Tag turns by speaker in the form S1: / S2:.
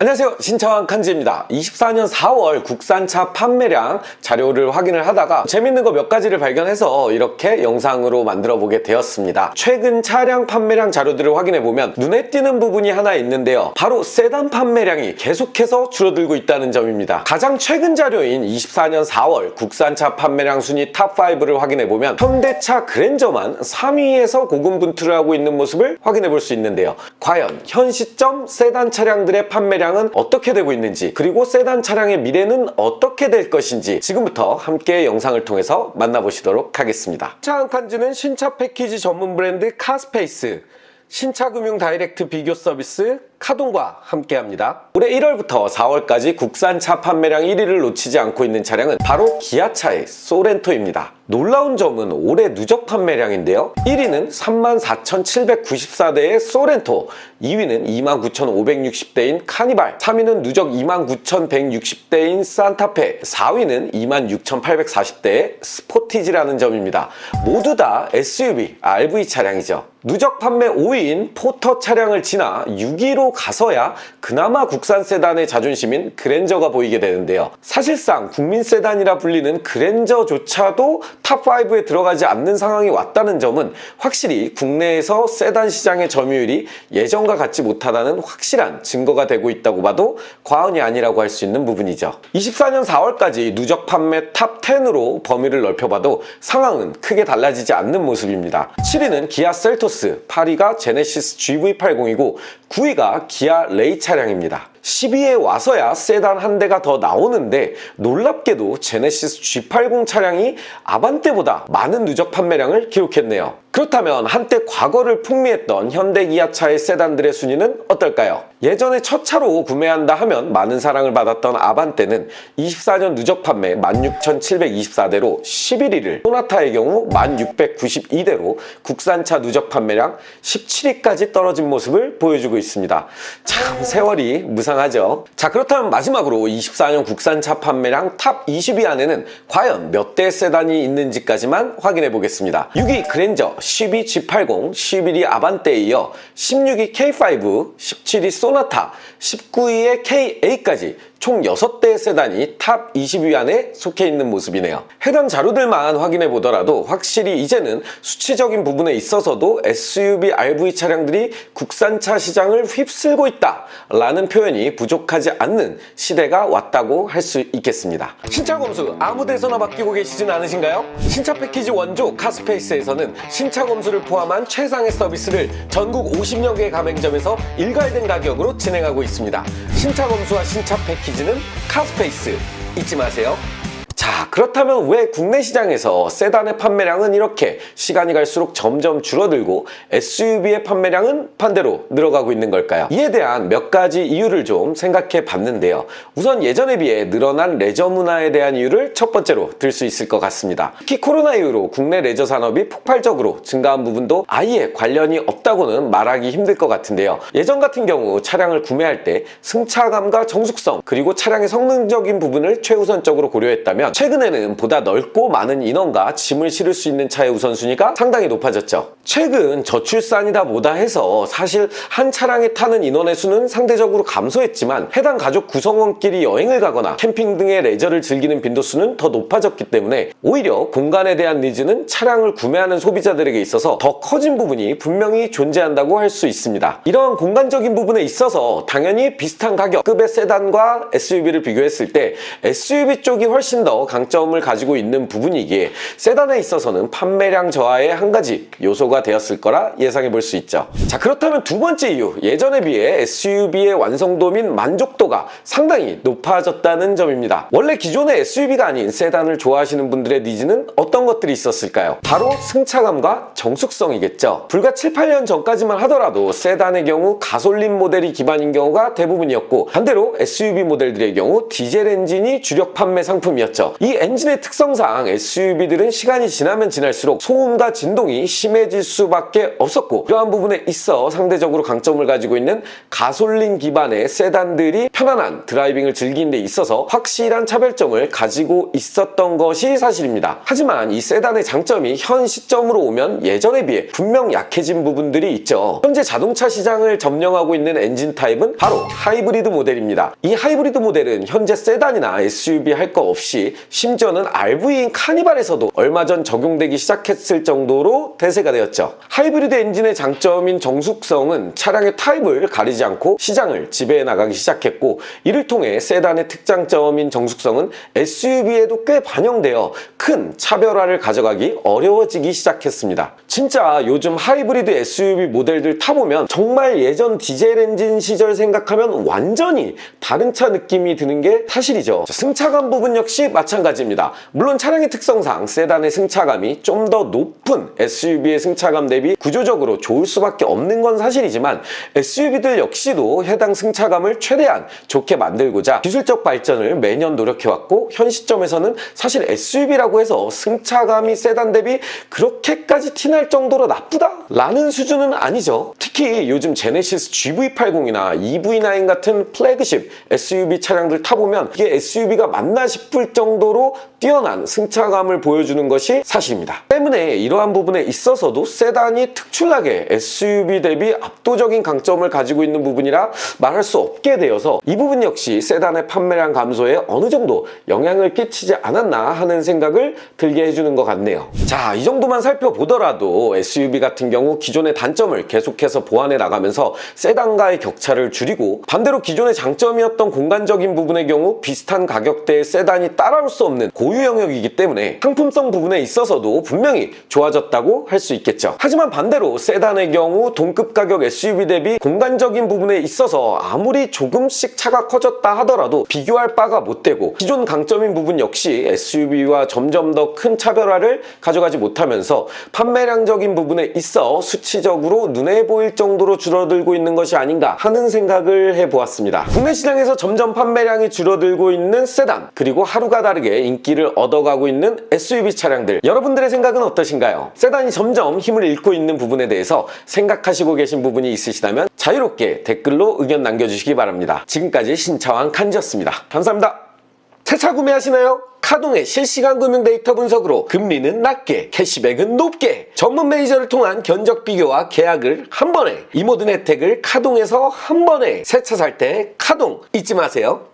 S1: 안녕하세요, 신차왕 칸지입니다. 24년 4월 국산차 판매량 자료를 확인을 하다가 재밌는 거 몇 가지를 발견해서 이렇게 영상으로 만들어 보게 되었습니다. 최근 차량 판매량 자료들을 확인해 보면 눈에 띄는 부분이 하나 있는데요, 바로 세단 판매량이 계속해서 줄어들고 있다는 점입니다. 가장 최근 자료인 24년 4월 국산차 판매량 순위 탑5를 확인해 보면 현대차 그랜저만 3위에서 고군분투를 하고 있는 모습을 확인해 볼 수 있는데요, 과연 현 시점 세단 차량들의 판매량 은 어떻게 되고 있는지, 그리고 세단 차량의 미래는 어떻게 될 것인지 지금부터 함께 영상을 통해서 만나보시도록 하겠습니다. 차한칸지는 신차 패키지 전문 브랜드 카스페이스, 신차금융 다이렉트 비교 서비스 카돈과 함께합니다. 올해 1월부터 4월까지 국산차 판매량 1위를 놓치지 않고 있는 차량은 바로 기아차의 소렌토입니다. 놀라운 점은 올해 누적 판매량인데요, 1위는 34,794대의 소렌토, 2위는 29,560대인 카니발, 3위는 누적 29,160대인 산타페, 4위는 26,840대의 스포티지라는 점입니다. 모두 다 SUV, RV 차량이죠. 누적 판매 5위인 포터 차량을 지나 6위로 가서야 그나마 국산 세단의 자존심인 그랜저가 보이게 되는데요, 사실상 국민 세단이라 불리는 그랜저조차도 탑5에 들어가지 않는 상황이 왔다는 점은 확실히 국내에서 세단 시장의 점유율이 예전과 같지 못하다는 확실한 증거가 되고 있다고 봐도 과언이 아니라고 할 수 있는 부분이죠. 24년 4월까지 누적 판매 탑10으로 범위를 넓혀봐도 상황은 크게 달라지지 않는 모습입니다. 7위는 기아 셀토스, 8위가 제네시스 GV80이고 9위가 기아 레이 차량입니다. 10위에 와서야 세단 한 대가 더 나오는데 놀랍게도 제네시스 G80 차량이 아반떼보다 많은 누적 판매량을 기록했네요. 그렇다면 한때 과거를 풍미했던 현대기아차의 세단들의 순위는 어떨까요? 예전에 첫 차로 구매한다 하면 많은 사랑을 받았던 아반떼는 24년 누적 판매 16,724대로 11위를, 소나타의 경우 1,692대로 국산차 누적 판매량 17위까지 떨어진 모습을 보여주고 있습니다. 참 세월이 무상하죠. 자, 그렇다면 마지막으로 24년 국산차 판매량 탑 20위 안에는 과연 몇 대의 세단이 있는지까지만 확인해 보겠습니다. 6위 그랜저, 10위 G80, 11위 아반떼에 이어 16위 K5, 17위 소나타, 19위의 KA까지 총 6대의 세단이 탑 20위 안에 속해 있는 모습이네요. 해당 자료들만 확인해 보더라도 확실히 이제는 수치적인 부분에 있어서도 SUV, RV 차량들이 국산차 시장을 휩쓸고 있다 라는 표현이 부족하지 않는 시대가 왔다고 할 수 있겠습니다. 신차 검수 아무 데서나 맡기고 계시진 않으신가요? 신차 패키지 원조 카스페이스에서는 신차 검수를 포함한 최상의 서비스를 전국 50여 개 가맹점에서 일괄된 가격으로 진행하고 있습니다. 신차 검수와 신차 패키지는 카스페이스 잊지 마세요. 자, 그렇다면 왜 국내 시장에서 세단의 판매량은 이렇게 시간이 갈수록 점점 줄어들고 SUV의 판매량은 반대로 늘어가고 있는 걸까요? 이에 대한 몇 가지 이유를 좀 생각해 봤는데요, 우선 예전에 비해 늘어난 레저 문화에 대한 이유를 첫 번째로 들 수 있을 것 같습니다. 특히 코로나 이후로 국내 레저 산업이 폭발적으로 증가한 부분도 아예 관련이 없다고는 말하기 힘들 것 같은데요, 예전 같은 경우 차량을 구매할 때 승차감과 정숙성, 그리고 차량의 성능적인 부분을 최우선적으로 고려했다면 최근에는 보다 넓고 많은 인원과 짐을 실을 수 있는 차의 우선순위가 상당히 높아졌죠. 최근 저출산이다 뭐다 해서 사실 한 차량에 타는 인원의 수는 상대적으로 감소했지만 해당 가족 구성원끼리 여행을 가거나 캠핑 등의 레저를 즐기는 빈도수는 더 높아졌기 때문에 오히려 공간에 대한 니즈는 차량을 구매하는 소비자들에게 있어서 더 커진 부분이 분명히 존재한다고 할 수 있습니다. 이러한 공간적인 부분에 있어서 당연히 비슷한 가격급의 세단과 SUV를 비교했을 때 SUV 쪽이 훨씬 더 강점을 가지고 있는 부분이기에 세단에 있어서는 판매량 저하의 한 가지 요소가 되었을 거라 예상해 볼 수 있죠. 자, 그렇다면 두 번째 이유, 예전에 비해 SUV의 완성도 및 만족도가 상당히 높아졌다는 점입니다. 원래 기존의 SUV가 아닌 세단을 좋아하시는 분들의 니즈는 어떤 것들이 있었을까요? 바로 승차감과 정숙성이겠죠. 불과 7, 8년 전까지만 하더라도 세단의 경우 가솔린 모델이 기반인 경우가 대부분이었고, 반대로 SUV 모델들의 경우 디젤 엔진이 주력 판매 상품이었죠. 있죠. 이 엔진의 특성상 SUV들은 시간이 지나면 지날수록 소음과 진동이 심해질 수밖에 없었고, 이러한 부분에 있어 상대적으로 강점을 가지고 있는 가솔린 기반의 세단들이 편안한 드라이빙을 즐기는 데 있어서 확실한 차별점을 가지고 있었던 것이 사실입니다. 하지만 이 세단의 장점이 현 시점으로 오면 예전에 비해 분명 약해진 부분들이 있죠. 현재 자동차 시장을 점령하고 있는 엔진 타입은 바로 하이브리드 모델입니다. 이 하이브리드 모델은 현재 세단이나 SUV 할 거 없이 심지어는 RV인 카니발에서도 얼마 전 적용되기 시작했을 정도로 대세가 되었죠. 하이브리드 엔진의 장점인 정숙성은 차량의 타입을 가리지 않고 시장을 지배해 나가기 시작했고, 이를 통해 세단의 특장점인 정숙성은 SUV에도 꽤 반영되어 큰 차별화를 가져가기 어려워지기 시작했습니다. 진짜 요즘 하이브리드 SUV 모델들 타보면 정말 예전 디젤 엔진 시절 생각하면 완전히 다른 차 느낌이 드는 게 사실이죠. 승차감 부분 역시 마찬가지입니다. 물론 차량의 특성상 세단의 승차감이 좀 더 높은 SUV의 승차감 대비 구조적으로 좋을 수밖에 없는 건 사실이지만, SUV들 역시도 해당 승차감을 최대한 좋게 만들고자 기술적 발전을 매년 노력해왔고, 현 시점에서는 사실 SUV라고 해서 승차감이 세단 대비 그렇게까지 티날 정도로 나쁘다? 라는 수준은 아니죠. 특히 요즘 제네시스 GV80이나 EV9 같은 플래그십 SUV 차량들 타보면 이게 SUV가 맞나 싶을 정도로 뛰어난 승차감을 보여주는 것이 사실입니다. 때문에 이러한 부분에 있어서도 세단이 특출나게 SUV 대비 압도적인 강점을 가지고 있는 부분이라 말할 수 없게 되어서 이 부분 역시 세단의 판매량 감소에 어느 정도 영향을 끼치지 않았나 하는 생각을 들게 해주는 것 같네요. 자, 이 정도만 살펴보더라도 SUV 같은 경우 기존의 단점을 계속해서 보완해 나가면서 세단과의 격차를 줄이고, 반대로 기존의 장점이었던 공간적인 부분의 경우 비슷한 가격대의 세단이 따라올 수 없는 고유 영역이기 때문에 상품성 부분에 있어서도 분명히 좋아졌다고 할 수 있겠죠. 하지만 반대로 세단의 경우 동급 가격 SUV 대비 공간적인 부분에 있어서 아무리 조금씩 차가 커졌다 하더라도 비교할 바가 못 되고, 기존 강점인 부분 역시 SUV와 점점 더 큰 차별화를 가져가지 못하면서 판매량적인 부분에 있어 수치적으로 눈에 보일 정도로 줄어들고 있는 것이 아닌가 하는 생각을 해보았습니다. 국내 시장에서 점점 판매량이 줄어들고 있는 세단, 그리고 하루가 다르게 인기를 얻어가고 있는 SUV 차량들, 여러분들의 생각은 어떠신가요? 세단이 점점 힘을 잃고 있는 부분에 대해서 생각하시고 계신 부분이 있으시다면 자유롭게 댓글로 의견 남겨주시기 바랍니다. 지금까지 신차왕 칸지였습니다. 감사합니다. 새 차 구매하시나요? 카동의 실시간 금융 데이터 분석으로 금리는 낮게, 캐시백은 높게, 전문 매니저를 통한 견적 비교와 계약을 한 번에, 이 모든 혜택을 카동에서 한 번에, 새 차 살 때 카동 잊지 마세요.